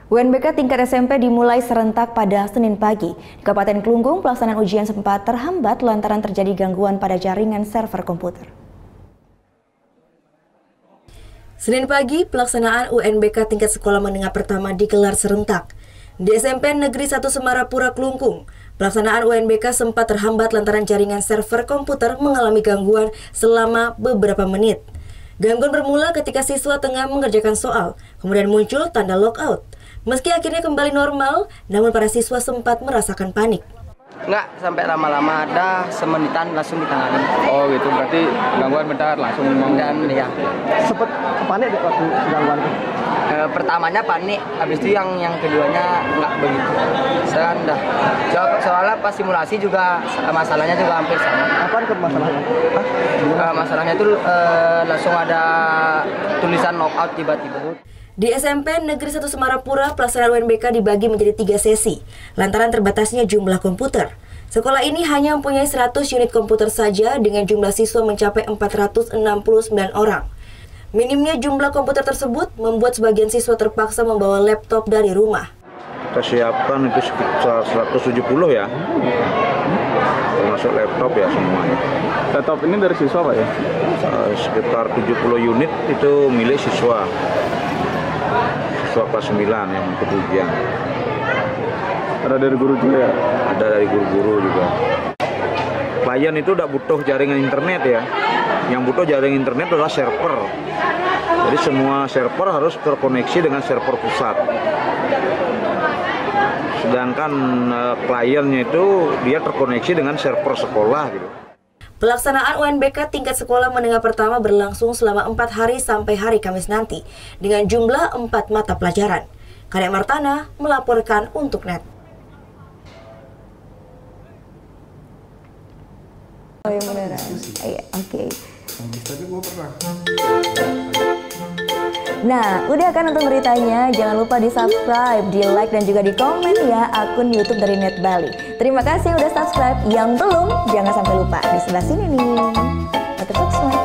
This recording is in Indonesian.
UNBK tingkat SMP dimulai serentak pada Senin pagi. Di Kabupaten Kelungkung, pelaksanaan ujian sempat terhambat lantaran terjadi gangguan pada jaringan server komputer. Senin pagi, pelaksanaan UNBK tingkat sekolah menengah pertama digelar serentak. Di SMP Negeri 1 Semarapura Kelungkung, pelaksanaan UNBK sempat terhambat lantaran jaringan server komputer mengalami gangguan selama beberapa menit. Gangguan bermula ketika siswa tengah mengerjakan soal, kemudian muncul tanda logout. Meski akhirnya kembali normal, namun para siswa sempat merasakan panik. Enggak sampai lama-lama, ada semenitan langsung ditangani. Oh gitu, berarti gangguan bentar langsung dan ya. Sempet panik deh waktu gangguan itu? Pertamanya panik, habis itu yang keduanya enggak begitu. Sekarang dah. Soalnya pas simulasi juga masalahnya juga hampir sama. Apaan ke masalahnya? Masalahnya itu langsung ada tulisan logout tiba-tiba. Di SMP Negeri 1 Semarapura, pelaksanaan UNBK dibagi menjadi 3 sesi, lantaran terbatasnya jumlah komputer. Sekolah ini hanya mempunyai 100 unit komputer saja dengan jumlah siswa mencapai 469 orang. Minimnya jumlah komputer tersebut membuat sebagian siswa terpaksa membawa laptop dari rumah. Kita siapkan itu sekitar 170 ya, termasuk laptop ya semuanya. Laptop ini dari siswa Pak ya? Sekitar 70 unit itu milik siswa. Siswa kelas 9 yang ikut ujian. Ada dari guru juga ya? Ada dari guru-guru juga. Klien itu tidak butuh jaringan internet ya. Yang butuh jaringan internet adalah server. Jadi semua server harus terkoneksi dengan server pusat. Sedangkan kliennya itu dia terkoneksi dengan server sekolah gitu. Pelaksanaan UNBK tingkat sekolah menengah pertama berlangsung selama 4 hari sampai hari Kamis nanti dengan jumlah 4 mata pelajaran. Kadek Martana melaporkan untuk NET. Oh yang beneran? Iya, oke. Nah, udah kan nonton beritanya? Jangan lupa di subscribe, di like, dan juga di komen ya akun YouTube dari Net Bali. Terima kasih udah subscribe. Yang belum, jangan sampai lupa di sebelah sini nih. Tetap subscribe.